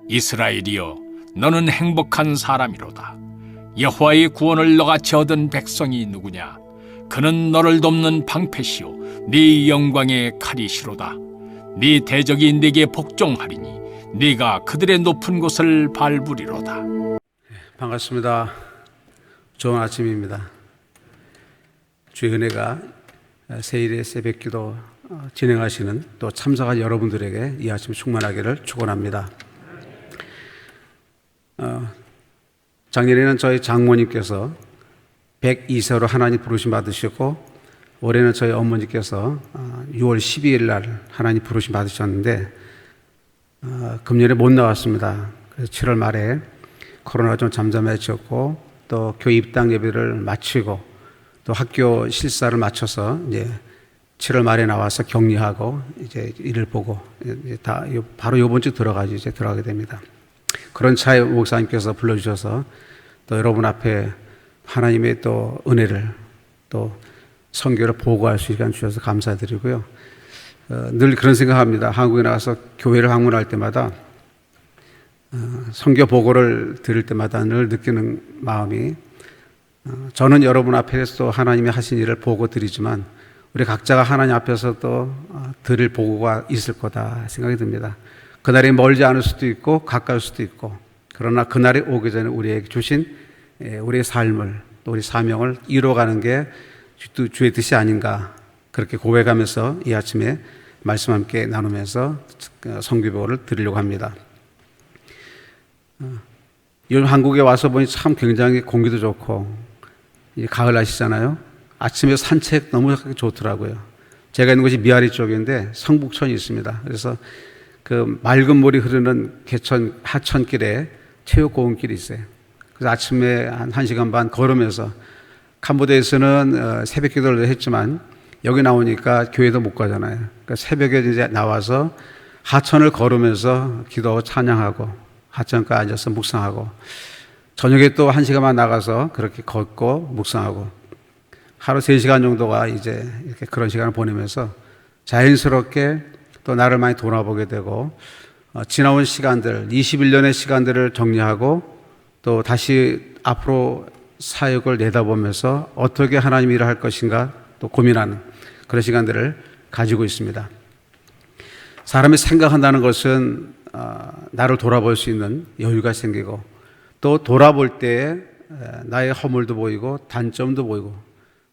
이스라엘이여, 너는 행복한 사람이로다. 여호와의 구원을 너같이 얻은 백성이 누구냐? 그는 너를 돕는 방패시요 네 영광의 칼이시로다. 네 대적이 네게 복종하리니 네가 그들의 높은 곳을 밟으리로다. 반갑습니다. 좋은 아침입니다. 주의 은혜가 세일의 새벽기도 진행하시는 또 참석한 여러분들에게 이 아침 충만하기를 축원합니다. 작년에는 저희 장모님께서 102세로 하나님 부르심 받으셨고, 올해는 저희 어머니께서 6월 12일 날 하나님 부르심 받으셨는데 금년에 못 나왔습니다. 그래서 7월 말에 코로나가 좀 잠잠해졌고, 또 교회 입당 예배를 마치고 또 학교 실사를 마쳐서 이제 7월 말에 나와서 격리하고 이제 일을 보고 다 바로 이번 주 들어가지 이제 들어가게 됩니다. 그런 차에 목사님께서 불러주셔서 또 여러분 앞에 하나님의 또 은혜를 또 선교를 보고할 수 있는 시간 주셔서 감사드리고요. 늘 그런 생각합니다. 한국에 나가서 교회를 방문할 때마다 선교 보고를 들을 때마다 늘 느끼는 마음이, 저는 여러분 앞에서 하나님이 하신 일을 보고 드리지만 우리 각자가 하나님 앞에서 또 드릴 보고가 있을 거다 생각이 듭니다. 그날이 멀지 않을 수도 있고 가까울 수도 있고, 그러나 그날이 오기 전에 우리에게 주신 우리의 삶을 또 우리 사명을 이루어가는 게 주의 뜻이 아닌가, 그렇게 고백하면서 이 아침에 말씀 함께 나누면서 선교보고를 드리려고 합니다. 요즘 한국에 와서 보니 참 굉장히 공기도 좋고, 가을 날씨잖아요. 아침에 산책 너무 좋더라고요. 제가 있는 곳이 미아리 쪽인데 성북천이 있습니다. 그래서 그 맑은 물이 흐르는 개천 하천길에 체육공원길이 있어요. 그래서 아침에 한 1시간 반 걸으면서, 캄보디아에서는 새벽 기도를 했지만 여기 나오니까 교회도 못 가잖아요. 그러니까 새벽에 이제 나와서 하천을 걸으면서 기도하고 찬양하고 하천가에 앉아서 묵상하고, 저녁에 또 1시간만 나가서 그렇게 걷고 묵상하고, 하루 3시간 정도가 이제 이렇게 그런 시간을 보내면서 자연스럽게 또 나를 많이 돌아보게 되고, 지나온 시간들, 21년의 시간들을 정리하고 또 다시 앞으로 사역을 내다보면서 어떻게 하나님 일을 할 것인가 또 고민하는 그런 시간들을 가지고 있습니다. 사람이 생각한다는 것은 나를 돌아볼 수 있는 여유가 생기고, 또 돌아볼 때 나의 허물도 보이고 단점도 보이고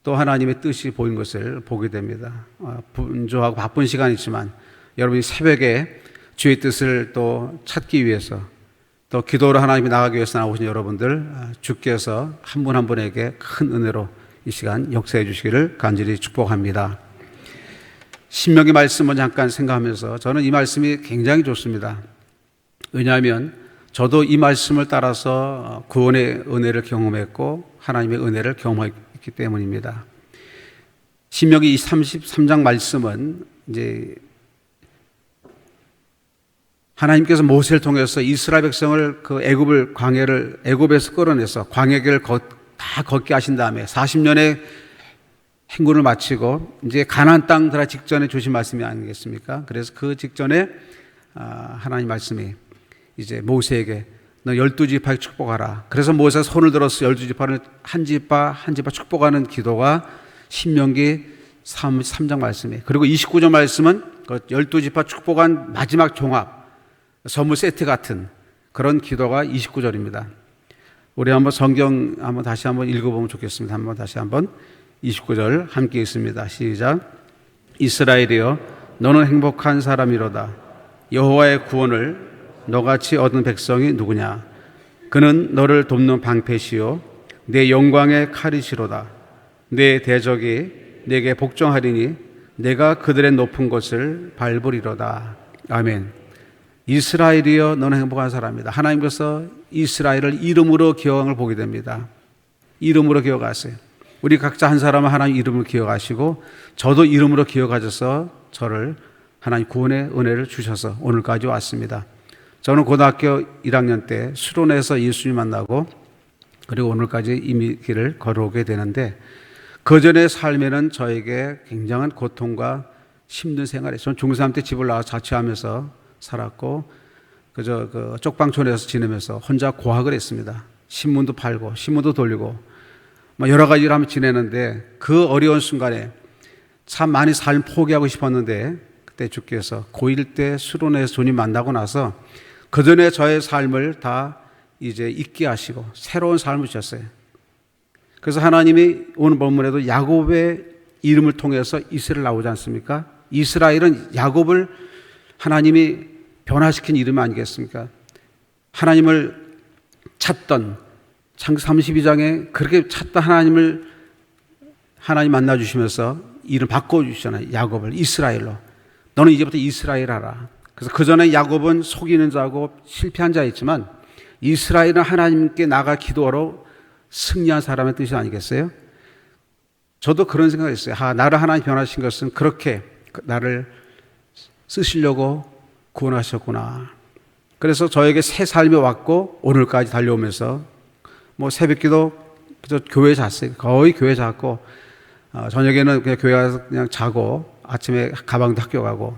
또 하나님의 뜻이 보이는 것을 보게 됩니다. 분주하고 바쁜 시간이지만 여러분이 새벽에 주의 뜻을 또 찾기 위해서, 또 기도로 하나님이 나가기 위해서 나오신 여러분들, 주께서 한 분 한 분에게 큰 은혜로 이 시간 역사해 주시기를 간절히 축복합니다. 신명기 말씀을 잠깐 생각하면서 저는 이 말씀이 굉장히 좋습니다. 왜냐하면 저도 이 말씀을 따라서 구원의 은혜를 경험했고 하나님의 은혜를 경험했기 때문입니다. 신명기 33장 말씀은 이제 하나님께서 모세를 통해서 이스라엘 백성을 그 애굽에서 끌어내서 광야길을 다 걷게 하신 다음에 40년의 행군을 마치고 이제 가나안 땅 들어가기 직전에 주신 말씀이 아니겠습니까? 그래서 그 직전에 하나님 말씀이 이제 모세에게 너 12지파에 축복하라. 그래서 모세가 손을 들어서 12지파를 한 지파 한 지파 축복하는 기도가 신명기 33장 말씀이에요. 그리고 29절 말씀은 그 12지파 축복한 마지막 종합 선물 세트 같은 그런 기도가 29절입니다. 우리 한번 성경 한번 다시 한번 읽어보면 좋겠습니다. 한번 다시 한번 29절 함께 읽습니다. 시작. 이스라엘이여, 너는 행복한 사람이로다. 여호와의 구원을 너같이 얻은 백성이 누구냐? 그는 너를 돕는 방패시요 내 영광의 칼이시로다. 내 대적이 내게 복종하리니 내가 그들의 높은 곳을 밟으리로다. 아멘. 이스라엘이여, 너는 행복한 사람이다. 하나님께서 이스라엘을 이름으로 기억을 보게 됩니다. 이름으로 기억하세요. 우리 각자 한 사람은 하나님 이름을 기억하시고, 저도 이름으로 기억하셔서 저를 하나님 구원의 은혜를 주셔서 오늘까지 왔습니다. 저는 고등학교 1학년 때 수련회에서 예수님 만나고, 그리고 오늘까지 이 길을 걸어오게 되는데, 그 전의 삶에는 저에게 굉장한 고통과 힘든 생활이, 저는 중3 때 집을 나와서 자취하면서 살았고, 그저 그 쪽방촌에서 지내면서 혼자 고학을 했습니다. 신문도 팔고 신문도 돌리고 뭐 여러 가지를 하며 지내는데 그 어려운 순간에 참 많이 삶 포기하고 싶었는데 그때 주께서 고1 때 수련회에서 주님 만나고 나서 그전에 저의 삶을 다 이제 잊게 하시고 새로운 삶을 주셨어요. 그래서 하나님이 오늘 본문에도 야곱의 이름을 통해서 이스라엘 나오지 않습니까? 이스라엘은 야곱을 하나님이 변화시킨 이름 아니겠습니까? 하나님을 찾던 창세기 32장에 그렇게 찾던 하나님을 하나님 만나주시면서 이름 바꿔주시잖아요. 야곱을 이스라엘로. 너는 이제부터 이스라엘 하라. 그래서 그전에 야곱은 속이는 자고 실패한 자였지만 이스라엘은 하나님께 나가 기도하러 승리한 사람의 뜻이 아니겠어요? 저도 그런 생각이 있어요. 나를 하나님 변화하신 것은 그렇게 나를 쓰시려고 구원하셨구나. 그래서 저에게 새 삶이 왔고 오늘까지 달려오면서 뭐 새벽기도 그저 교회 잤어요. 거의 교회 잤고 저녁에는 그냥 교회 가서 그냥 자고 아침에 가방도 학교 가고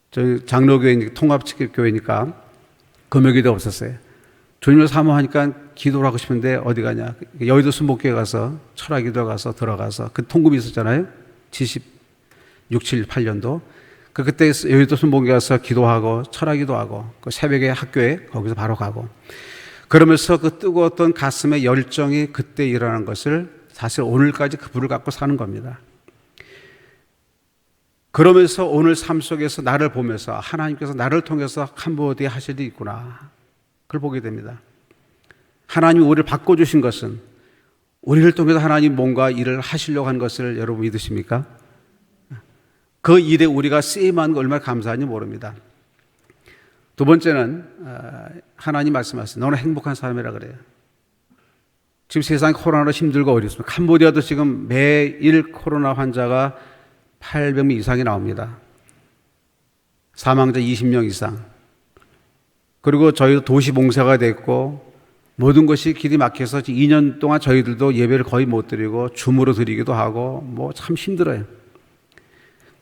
저희 장로교회 통합교회니까 금요기도 없었어요. 주님을 사모하니까 기도를 하고 싶은데 어디 가냐. 여의도 순복교회 가서 철학기도 가서 들어가서 그 통금이 있었잖아요. 76, 7, 8년도. 그때 여의도 순복교회 가서 기도하고 철학기도 하고 그 새벽에 학교에 거기서 바로 가고 그러면서 그 뜨거웠던 가슴의 열정이 그때 일어난 것을 사실 오늘까지 그 불을 갖고 사는 겁니다. 그러면서 오늘 삶 속에서 나를 보면서 하나님께서 나를 통해서 캄보디아 하실 일이 있구나. 그걸 보게 됩니다. 하나님이 우리를 바꿔주신 것은 우리를 통해서 하나님 뭔가 일을 하시려고 한 것을 여러분 믿으십니까? 그 일에 우리가 쓰임한 거 얼마나 감사한지 모릅니다. 두 번째는 하나님 말씀하세요. 너는 행복한 사람이라 그래요. 지금 세상이 코로나로 힘들고 어렵습니다. 캄보디아도 지금 매일 코로나 환자가 800명 이상이 나옵니다. 사망자 20명 이상. 그리고 저희도 도시 봉쇄가 됐고 모든 것이 길이 막혀서 2년 동안 저희들도 예배를 거의 못 드리고 줌으로 드리기도 하고 뭐 참 힘들어요.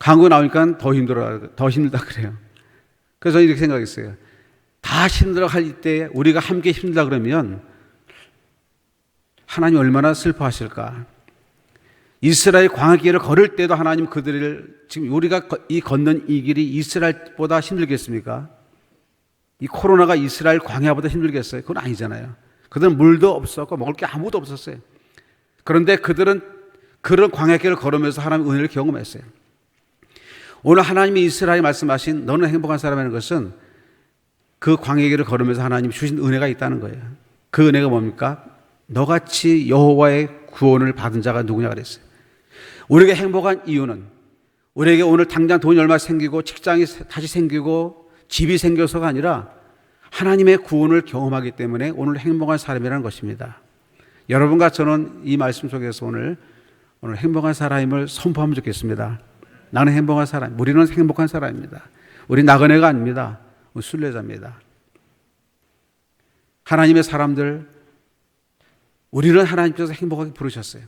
광고 나오니까 더 힘들다 그래요. 그래서 이렇게 생각했어요. 다 힘들어 할 때 우리가 함께 힘들다 그러면 하나님 얼마나 슬퍼하실까. 이스라엘 광야길을 걸을 때도 하나님 그들을 지금 우리가 이 걷는 이 길이 이스라엘보다 힘들겠습니까? 이 코로나가 이스라엘 광야보다 힘들겠어요? 그건 아니잖아요. 그들은 물도 없었고 먹을 게 아무것도 없었어요. 그런데 그들은 그런 광야길을 걸으면서 하나님의 은혜를 경험했어요. 오늘 하나님이 이스라엘에 말씀하신 너는 행복한 사람이라는 것은 그 광야길을 걸으면서 하나님이 주신 은혜가 있다는 거예요. 그 은혜가 뭡니까? 너같이 여호와의 구원을 받은 자가 누구냐 그랬어요. 우리에게 행복한 이유는 우리에게 오늘 당장 돈이 얼마 생기고 직장이 다시 생기고 집이 생겨서가 아니라 하나님의 구원을 경험하기 때문에 오늘 행복한 사람이라는 것입니다. 여러분과 저는 이 말씀 속에서 오늘 행복한 사람임을 선포하면 좋겠습니다. 나는 행복한 사람, 우리는 행복한 사람입니다. 우리 나그네가 아닙니다. 우리 순례자입니다. 하나님의 사람들, 우리는 하나님께서 행복하게 부르셨어요.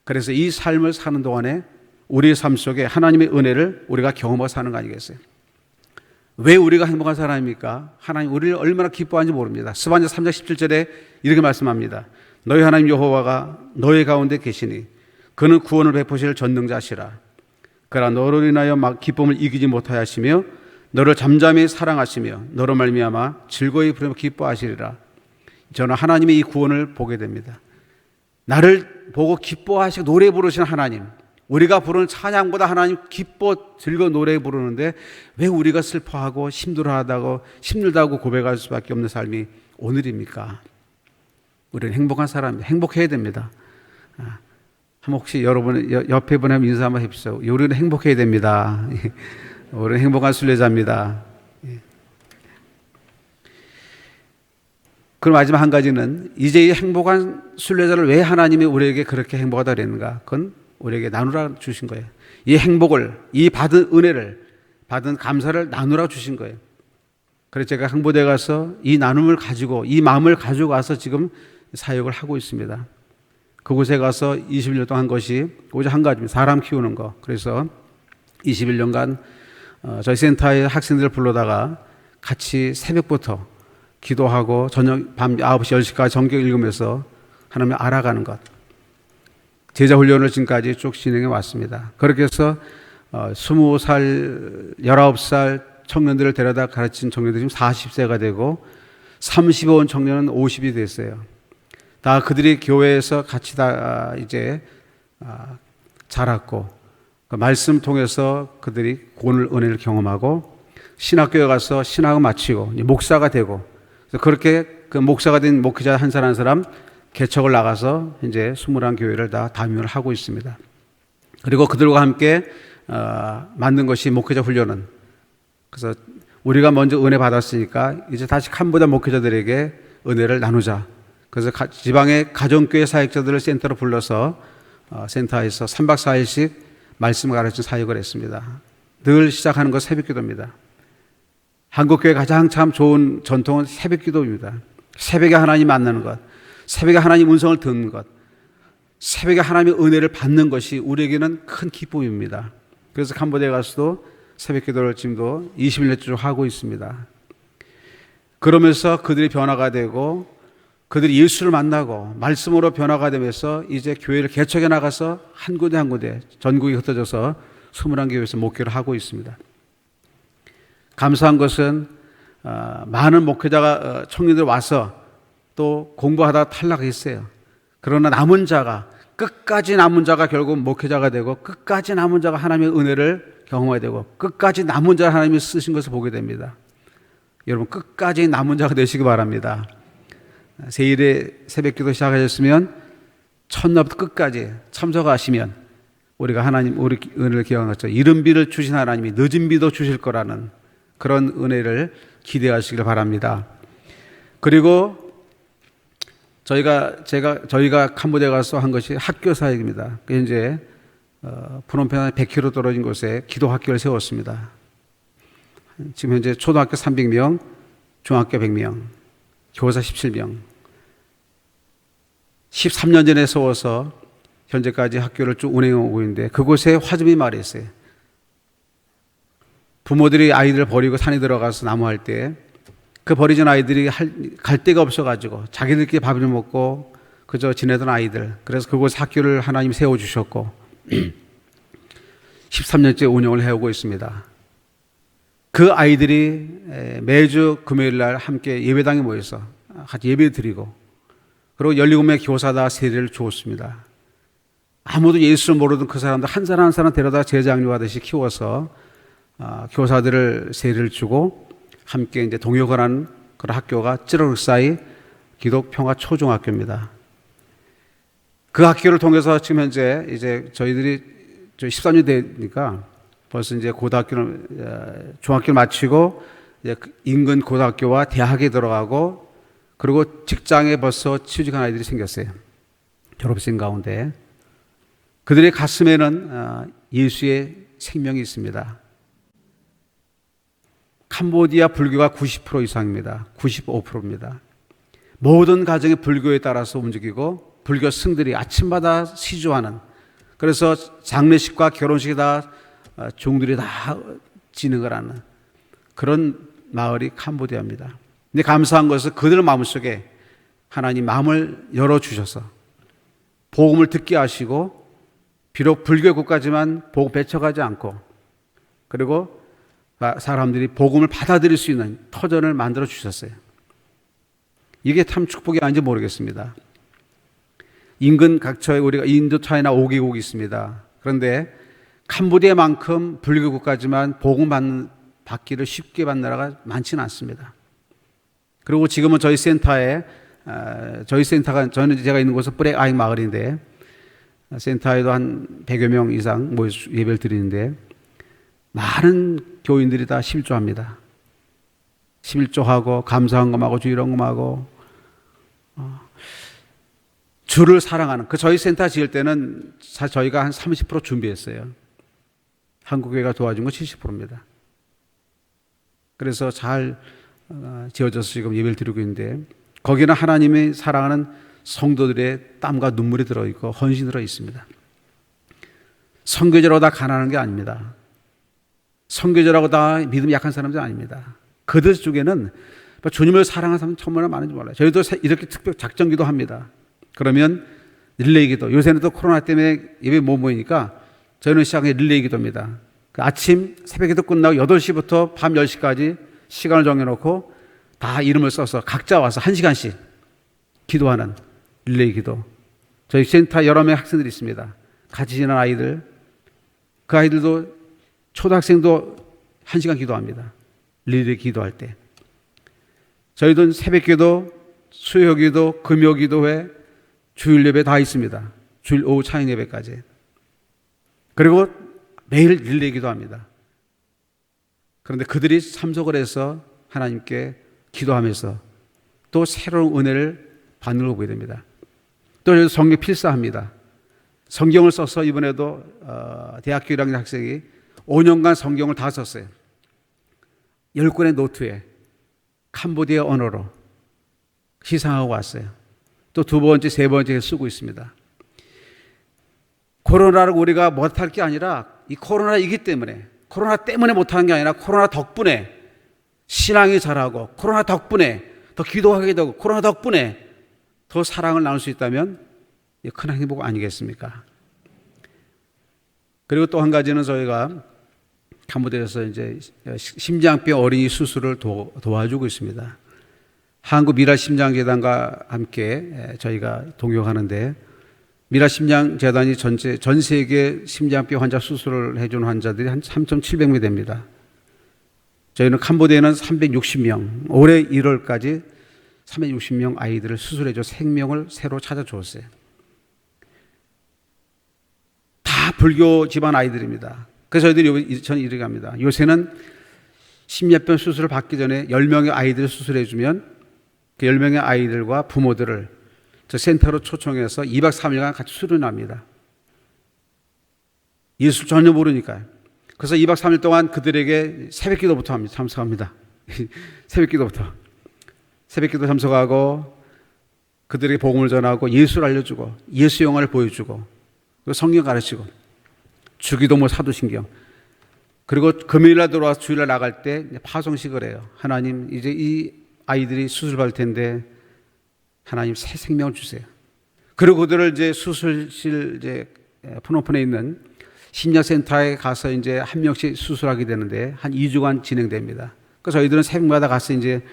그래서 이 삶을 사는 동안에 우리의 삶 속에 하나님의 은혜를 우리가 경험하고 사는 거 아니겠어요? 왜 우리가 행복한 사람입니까? 하나님 우리를 얼마나 기뻐하는지 모릅니다. 스바냐 3장 17절에 이렇게 말씀합니다. 너희 하나님 여호와가 너희 가운데 계시니 그는 구원을 베푸실 전능자시라. 그러나 너로 인하여 기쁨을 이기지 못하여 하시며 너를 잠잠히 사랑하시며 너로 말미암아 즐거이 부르며 기뻐하시리라. 저는 하나님의 이 구원을 보게 됩니다. 나를 보고 기뻐하시고 노래 부르시는 하나님, 우리가 부르는 찬양보다 하나님 기뻐 즐거운 노래 부르는데 왜 우리가 슬퍼하고 힘들다고 고백할 수밖에 없는 삶이 오늘입니까? 우리는 행복한 사람입니다. 행복해야 됩니다. 한번 혹시 여러분 옆에 분 한번 인사 한번 해주세요. 우리는 행복해야 됩니다. 우리는 행복한 순례자입니다. 그럼 마지막 한 가지는 이제 이 행복한 순례자를 왜 하나님이 우리에게 그렇게 행복하다 그랬는가? 그건 우리에게 나누라 주신 거예요. 이 행복을, 이 받은 은혜를, 받은 감사를 나누라 주신 거예요. 그래서 제가 캄보디아에 가서 이 나눔을 가지고, 이 마음을 가지고 와서 지금 사역을 하고 있습니다. 그곳에 가서 21년 동안 한 것이 오직 한 가지입니다. 사람 키우는 거. 그래서 21년간 저희 센터의 학생들을 불러다가 같이 새벽부터 기도하고 저녁 밤 9시, 10시까지 성경 읽으면서 하나님을 알아가는 것. 제자 훈련을 지금까지 쭉 진행해 왔습니다. 그렇게 해서 20살, 19살 청년들을 데려다 가르친 청년들이 지금 40세가 되고 35온 청년은 50이 됐어요. 다 그들이 교회에서 같이 다 이제 자랐고 그 말씀 통해서 그들이 구원을 은혜를 경험하고 신학교에 가서 신학을 마치고 목사가 되고 그렇게 그 목사가 된 목회자 한 사람 한 사람 개척을 나가서 이제 21교회를 다 담임을 하고 있습니다. 그리고 그들과 함께 만든 것이 목회자 훈련은 그래서 우리가 먼저 은혜 받았으니까 이제 다시 캄보디아 목회자들에게 은혜를 나누자. 그래서 지방의 가정교회 사역자들을 센터로 불러서 센터에서 3박 4일씩 말씀을 가르치는 사역을 했습니다. 늘 시작하는 것 새벽기도입니다. 한국교회 가장 참 좋은 전통은 새벽기도입니다. 새벽에 하나님 만나는 것, 새벽에 하나님 음성을 듣는 것, 새벽에 하나님의 은혜를 받는 것이 우리에게는 큰 기쁨입니다. 그래서 캄보디아에 가서도 새벽기도를 지금도 20일째 쭉 하고 있습니다. 그러면서 그들이 변화가 되고 그들이 예수를 만나고 말씀으로 변화가 되면서 이제 교회를 개척해 나가서 한 군데 한 군데 전국에 흩어져서 21교회에서 목회를 하고 있습니다. 감사한 것은 많은 목회자가 청년들 와서 또 공부하다가 탈락했어요. 그러나 남은 자가 끝까지 남은 자가 결국 목회자가 되고 끝까지 남은 자가 하나님의 은혜를 경험하게 되고 끝까지 남은 자를 하나님이 쓰신 것을 보게 됩니다. 여러분 끝까지 남은 자가 되시기 바랍니다. 세일에 새벽기도 시작하셨으면 첫날부터 끝까지 참석하시면 우리가 하나님 우리 은혜를 기억한 것처럼 이른 비를 주신 하나님이 늦은 비도 주실 거라는 그런 은혜를 기대하시길 바랍니다. 그리고 저희가 캄보디아 가서 한 것이 학교 사역입니다. 이제 프놈펜 100km 떨어진 곳에 기도 학교를 세웠습니다. 지금 현재 초등학교 300명, 중학교 100명, 교사 17명. 13년 전에 세워서 현재까지 학교를 쭉 운행하고 있는데 그곳에 화점이 말이 있어요. 부모들이 아이들을 버리고 산에 들어가서 나무할 때 그 버리진 아이들이 갈 데가 없어가지고 자기들끼리 밥을 먹고 그저 지내던 아이들. 그래서 그곳에 학교를 하나님 세워주셨고 13년째 운영을 해오고 있습니다. 그 아이들이 매주 금요일 날 함께 예배당에 모여서 같이 예배 드리고 그리고 17명의 교사다 세례를 주었습니다. 아무도 예수를 모르던 그 사람들 한 사람 한 사람 데려다 제자양육하듯이 키워서 교사들을 세례를 주고 함께 이제 동역을 하는 그런 학교가 찌르륵사이 기독평화 초중학교입니다. 그 학교를 통해서 지금 현재 이제 저희들이 13년 되니까 벌써 이제 고등학교를 중학교를 마치고 이제 인근 고등학교와 대학에 들어가고 그리고 직장에 벌써 취직한 아이들이 생겼어요. 졸업생 가운데 그들의 가슴에는 예수의 생명이 있습니다. 캄보디아 불교가 90% 이상입니다. 95%입니다. 모든 가정이 불교에 따라서 움직이고 불교 승들이 아침마다 시주하는 그래서 장례식과 결혼식이 다 종들이 다 진행을 하는 그런 마을이 캄보디아입니다. 근데 감사한 것은 그들 마음속에 하나님 마음을 열어주셔서 복음을 듣게 하시고 비록 불교 국가지만 복음 배척하지 않고 그리고 사람들이 복음을 받아들일 수 있는 터전을 만들어 주셨어요. 이게 참 축복이 아닌지 모르겠습니다. 인근 각처에 우리가 인도, 차이나 5개국이 있습니다. 그런데 캄보디아만큼 불교 국가지만 복음 받기를 쉽게 받는 나라가 많지는 않습니다. 그리고 지금은 저희 센터가 저는 제가 있는 곳은 뿌레 아익 마을인데 센터에도 한 100여 명 이상 모여서 예배를 드리는데 많은 교인들이 다 11조합니다. 11조하고 감사한 것하고 주일헌금하고 주를 사랑하는 저희 센터 지을 때는 저희가 한 30% 준비했어요. 한국교회가 도와준 건 70%입니다. 그래서 잘 지어져서 지금 예배를 드리고 있는데 거기는 하나님이 사랑하는 성도들의 땀과 눈물이 들어있고 헌신이 들어있습니다. 선교제로 다 가난한 게 아닙니다. 선교제라고 다 믿음이 약한 사람들 아닙니다. 그들 중에는 주님을 사랑하는 사람은 정말 많은지 몰라요. 저희도 이렇게 특별 작정 기도합니다. 그러면 릴레이 기도. 요새는 또 코로나 때문에 예배 못 모이니까 저희는 시작한 릴레이 기도입니다. 그 아침 새벽 기도 끝나고 8시부터 밤 10시까지 시간을 정해놓고 다 이름을 써서 각자 와서 1시간씩 기도하는 릴레이 기도. 저희 센터 여러 명 학생들이 있습니다. 같이 지낸 아이들. 그 아이들도 초등학생도 1시간 기도합니다. 릴레이 기도할 때. 저희도 새벽 기도, 수요 기도, 금요 기도회, 주일 예배 다 있습니다. 주일 오후 차인 예배까지. 그리고 매일 릴레이 기도합니다. 그런데 그들이 참석을 해서 하나님께 기도하면서 또 새로운 은혜를 받는 걸 보게 됩니다. 또 성경 필사합니다. 성경을 써서 이번에도 대학교 1학년 학생이 5년간 성경을 다 썼어요. 10권의 노트에 캄보디아 언어로 시상하고 왔어요. 또 두 번째, 세 번째 쓰고 있습니다. 코로나를 우리가 못할 게 아니라 이 코로나이기 때문에, 코로나 때문에 못하는 게 아니라 코로나 덕분에 신앙이 자라고, 코로나 덕분에 더 기도하게 되고, 코로나 덕분에 더 사랑을 나눌 수 있다면 큰 행복 아니겠습니까? 그리고 또 한 가지는 저희가 캄보디아에서 이제 심장병 어린이 수술을 도와주고 있습니다. 한국 미라심장재단과 함께 저희가 동역하는데, 미라심장재단이 전 세계 심장병 환자 수술을 해준 환자들이 한 3,700명 됩니다. 저희는 캄보디아에는 360명, 올해 1월까지 360명 아이들을 수술해줘 생명을 새로 찾아주었어요. 다 불교 집안 아이들입니다. 그래서 저는 이렇게 합니다. 요새는 심장병 수술을 받기 전에 10명의 아이들을 수술해주면 그 10명의 아이들과 부모들을 저 센터로 초청해서 2박 3일간 같이 수련합니다. 예술 전혀 모르니까요. 그래서 2박 3일 동안 그들에게 새벽 기도부터 참석합니다. 새벽 기도 참석하고 그들에게 복음을 전하고 예수를 알려주고 예수 영화를 보여주고 그리고 성경 가르치고 주기도모 사도신경. 그리고 금요일날 들어와서 주일날 나갈 때 파송식을 해요. 하나님, 이제 이 아이들이 수술 받을 텐데 하나님 새 생명을 주세요. 그리고 그들을 이제 수술실 이제 푸놈펜에 있는 심리센터에 가서 이제 한 명씩 수술하게 되는데 한 2주간 진행됩니다. 그래서 저희들은 새벽마다 가서 이제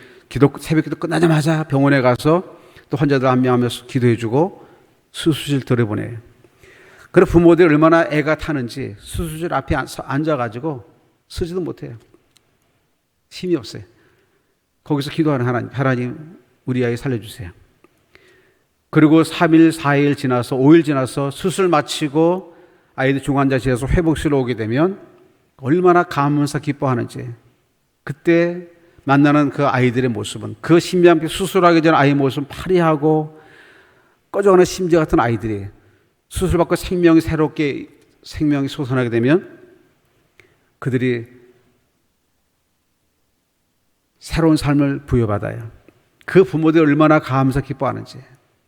새벽 기도 끝나자마자 병원에 가서 또 환자들 한 명 하면서 기도해주고 수술실 들여보내요. 그리고 부모들이 얼마나 애가 타는지 수술실 앞에 앉아가지고 쓰지도 못해요. 힘이 없어요. 거기서 기도하는 하나님 우리 아이 살려주세요. 그리고 3일, 4일 지나서 5일 지나서 수술 마치고 아이들 중환자실에서 회복실로 오게 되면 얼마나 감사하면서 기뻐하는지, 그때 만나는 그 아이들의 모습은, 그 심장병 수술하기 전 아이 모습은 파리하고 꺼져가는 심지 같은 아이들이 수술받고 생명이 솟아나게 되면 그들이 새로운 삶을 부여받아요. 그 부모들이 얼마나 감사 기뻐하는지.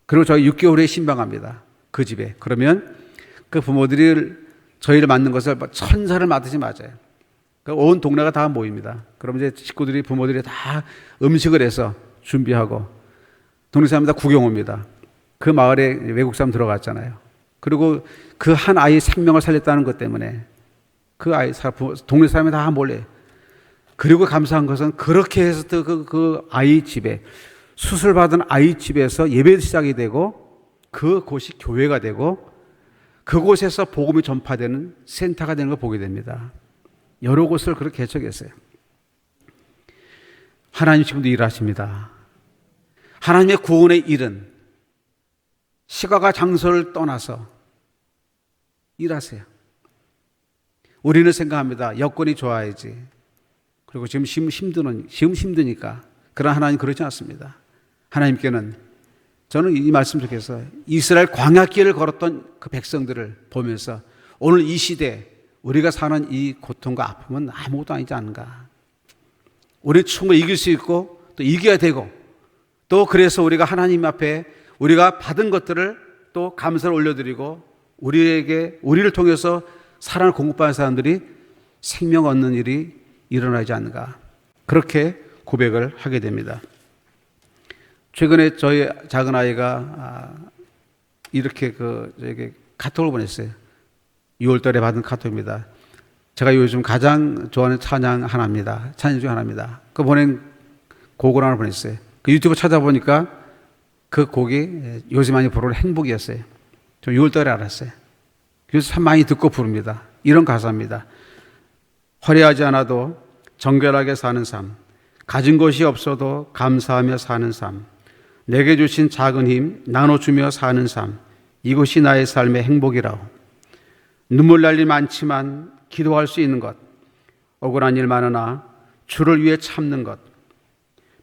그리고 저희 6개월 후에 신방합니다. 그 집에. 그러면 그 부모들이 저희를 맞는 것을 천사를 맞듯이 맞아요. 온 동네가 다 모입니다. 그럼 이제 식구들이, 부모들이 다 음식을 해서 준비하고 동네 사람들 다 구경 옵니다. 그 마을에 외국 사람 들어갔잖아요. 그리고 그 한 아이의 생명을 살렸다는 것 때문에 그 아이, 동네 사람이 다 몰려요. 그리고 감사한 것은 그렇게 해서 그 아이 집에, 수술받은 아이 집에서 예배 시작이 되고 그곳이 교회가 되고 그곳에서 복음이 전파되는 센터가 되는 걸 보게 됩니다. 여러 곳을 그렇게 개척했어요. 하나님 지금도 일하십니다. 하나님의 구원의 일은 시간과 장소를 떠나서 일하세요. 우리는 생각합니다. 여건이 좋아야지. 그리고 지금 힘드니까. 그러나 하나님 그렇지 않습니다. 하나님께는, 저는 이 말씀 속에서 이스라엘 광야길을 걸었던 그 백성들을 보면서 오늘 이 시대 우리가 사는 이 고통과 아픔은 아무것도 아니지 않은가. 우리 충분히 이길 수 있고 또 이겨야 되고, 또 그래서 우리가 하나님 앞에 우리가 받은 것들을 또 감사를 올려드리고 우리를 통해서 사랑을 공급받는 사람들이 생명 얻는 일이 일어나지 않는가. 그렇게 고백을 하게 됩니다. 최근에 저희 작은 아이가 이렇게 저에게 카톡을 보냈어요. 6월 달에 받은 카톡입니다. 제가 요즘 가장 좋아하는 찬양 하나입니다. 찬양 중 하나입니다. 그 보낸 곡을 하나 보냈어요. 그 유튜브 찾아보니까 그 곡이 요새 많이 부르는 행복이었어요. 저 6월 달에 알았어요. 그래서 참 많이 듣고 부릅니다. 이런 가사입니다. 화려하지 않아도 정결하게 사는 삶, 가진 것이 없어도 감사하며 사는 삶, 내게 주신 작은 힘 나눠주며 사는 삶, 이것이 나의 삶의 행복이라오. 눈물 날 일 많지만 기도할 수 있는 것, 억울한 일 많으나 주를 위해 참는 것,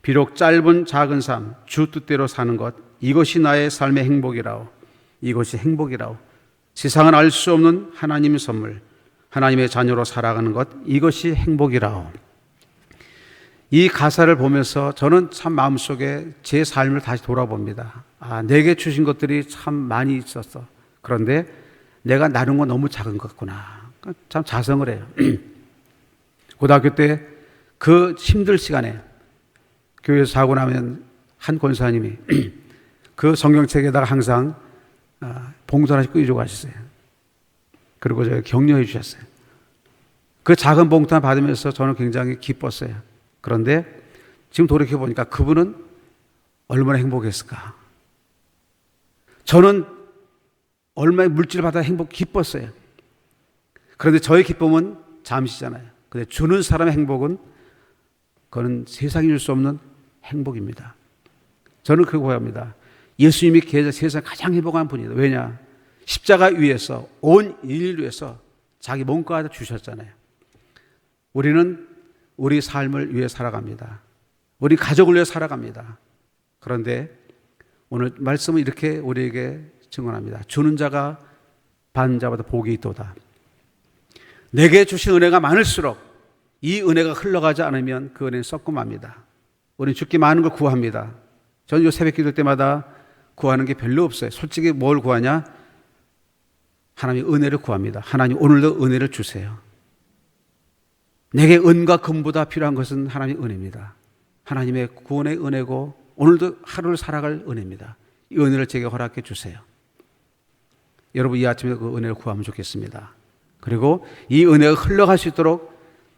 비록 짧은 작은 삶, 주 뜻대로 사는 것, 이것이 나의 삶의 행복이라오. 이것이 행복이라오. 세상은 알 수 없는 하나님의 선물, 하나님의 자녀로 살아가는 것, 이것이 행복이라오. 이 가사를 보면서 저는 참 마음속에 제 삶을 다시 돌아봅니다. 내게 주신 것들이 참 많이 있었어. 그런데 내가 나눈 건 너무 작은 것 같구나. 참 자성을 해요. 고등학교 때 그 힘들 시간에 교회에서 자고 나면 한 권사님이 그 성경책에다가 항상 봉투 하나씩 끄주고 가셨어요. 그리고 저희 격려해 주셨어요. 그 작은 봉투 하나 받으면서 저는 굉장히 기뻤어요. 그런데 지금 돌이켜보니까 그분은 얼마나 행복했을까. 저는 얼마의 물질을 받아 기뻤어요. 그런데 저의 기쁨은 잠시잖아요. 근데 주는 사람의 행복은 그건 세상이 줄 수 없는 행복입니다. 저는 그거 고백합니다. 예수님이 세상 가장 행복한 분이다. 왜냐? 십자가 위에서 온 인류를 위해서 자기 몸까지 주셨잖아요. 우리는 우리 삶을 위해 살아갑니다. 우리 가족을 위해 살아갑니다. 그런데 오늘 말씀은 이렇게 우리에게 증언합니다. 주는 자가 받는 자보다 복이 있도다. 내게 주신 은혜가 많을수록 이 은혜가 흘러가지 않으면 그 은혜는 썩고 맙니다. 우리는 주께 많은 걸 구합니다. 저는 요 새벽 기도 때마다 구하는 게 별로 없어요. 솔직히 뭘 구하냐? 하나님의 은혜를 구합니다. 하나님 오늘도 은혜를 주세요. 내게 은과 금보다 필요한 것은 하나님의 은혜입니다. 하나님의 구원의 은혜고 오늘도 하루를 살아갈 은혜입니다. 이 은혜를 제게 허락해 주세요. 여러분 이 아침에 그 은혜를 구하면 좋겠습니다. 그리고 이 은혜가 흘러갈 수 있도록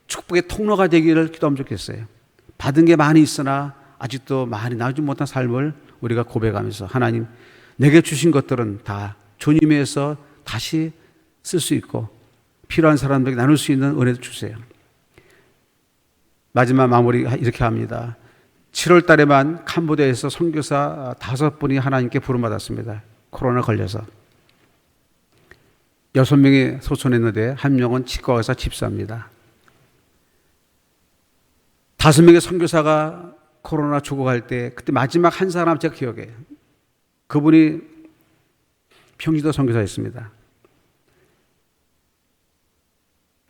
축복의 통로가 되기를 기도하면 좋겠어요. 받은 게 많이 있으나 아직도 많이 나누지 못한 삶을 우리가 고백하면서 하나님 내게 주신 것들은 다 주님에서 다시 쓸 수 있고 필요한 사람들에게 나눌 수 있는 은혜도 주세요. 마지막 마무리 이렇게 합니다. 7월 달에만 캄보디아에서 선교사 5분이 하나님께 부름받았습니다. 코로나 걸려서 6명이 소천했는데 1명은 치과 의사 집사입니다. 5명의 선교사가 코로나 죽어갈 때 그때 마지막 한 사람 제가 기억해요. 그분이 평지도 선교사였습니다.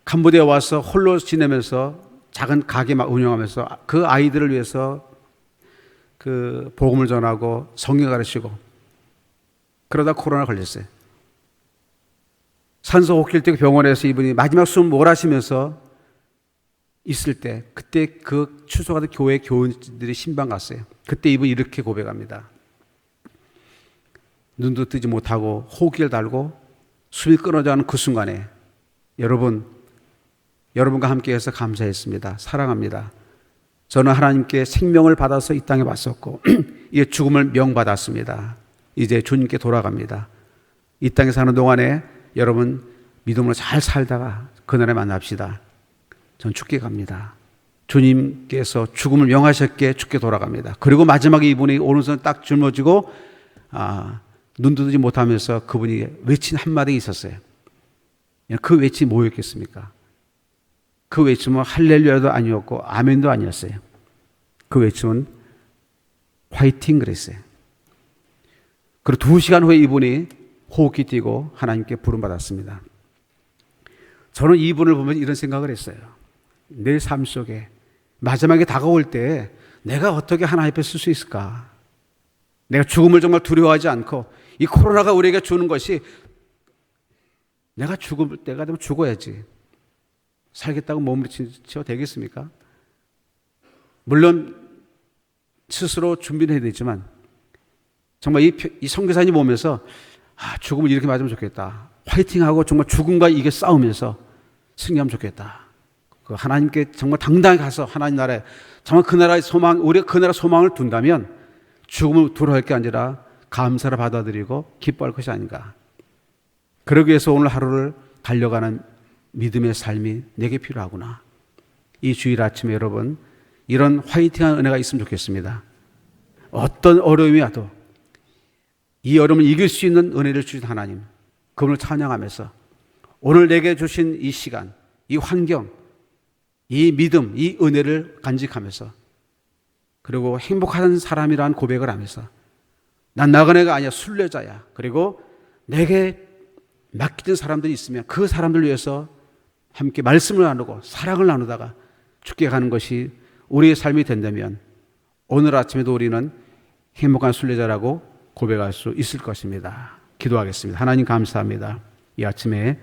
캄보디아 와서 홀로 지내면서 작은 가게 운영하면서 그 아이들을 위해서 그 복음을 전하고 성경 가르치고 그러다 코로나 걸렸어요. 산소 호흡기를 때 병원에서 이분이 마지막 숨 몰아쉬면서 있을 때 그때 그 추수하던 교회 교인들이 신방 갔어요. 그때 이분이 이렇게 고백합니다. 눈도 뜨지 못하고 호흡기를 달고 숨이 끊어져가는 그 순간에 여러분과 함께해서 감사했습니다. 사랑합니다. 저는 하나님께 생명을 받아서 이 땅에 왔었고 이제 죽음을 명받았습니다. 이제 주님께 돌아갑니다. 이 땅에 사는 동안에 여러분 믿음으로 잘 살다가 그날에 만납시다. 전 죽게 갑니다. 주님께서 죽음을 명하셨기에 죽게 돌아갑니다. 그리고 마지막에 이분이 오른손 딱 짊어지고 눈도 뜨지 못하면서 그분이 외친 한마디 있었어요. 그 외침이 뭐였겠습니까? 그 외침은 할렐루야도 아니었고 아멘도 아니었어요. 그 외침은 화이팅 그랬어요. 그리고 2시간 후에 이분이 호흡기 띄고 하나님께 부름받았습니다. 저는 이분을 보면 이런 생각을 했어요. 내 삶 속에 마지막에 다가올 때 내가 어떻게 하나님 앞에 쓸 수 있을까? 내가 죽음을 정말 두려워하지 않고 이 코로나가 우리에게 주는 것이 내가 죽을 때가 되면 죽어야지. 살겠다고 몸부림쳐 되겠습니까? 물론 스스로 준비를 해야 되지만 정말 이 선교사님 보면서 죽음을 이렇게 맞으면 좋겠다. 화이팅하고 정말 죽음과 이게 싸우면서 승리하면 좋겠다. 그 하나님께 정말 당당히 가서 하나님 나라에 정말 그 나라의 소망, 우리가 그 나라 소망을 둔다면 죽음을 두려워할 게 아니라 감사를 받아들이고 기뻐할 것이 아닌가. 그러기 위해서 오늘 하루를 달려가는 믿음의 삶이 내게 필요하구나. 이 주일 아침에 여러분 이런 화이팅한 은혜가 있으면 좋겠습니다. 어떤 어려움이 와도 이 어려움을 이길 수 있는 은혜를 주신 하나님, 그분을 찬양하면서 오늘 내게 주신 이 시간, 이 환경, 이 믿음, 이 은혜를 간직하면서 그리고 행복한 사람이라는 고백을 하면서 난 나간 애가 아니야, 순례자야. 그리고 내게 맡기는 사람들이 있으면 그 사람들을 위해서 함께 말씀을 나누고 사랑을 나누다가 죽게 가는 것이 우리의 삶이 된다면 오늘 아침에도 우리는 행복한 순례자라고 고백할 수 있을 것입니다. 기도하겠습니다. 하나님 감사합니다. 이 아침에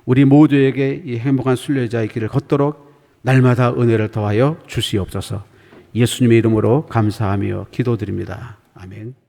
우리 모두에게 이 행복한 순례자의 길을 걷도록 날마다 은혜를 더하여 주시옵소서. 예수님의 이름으로 감사하며 기도드립니다. 아멘.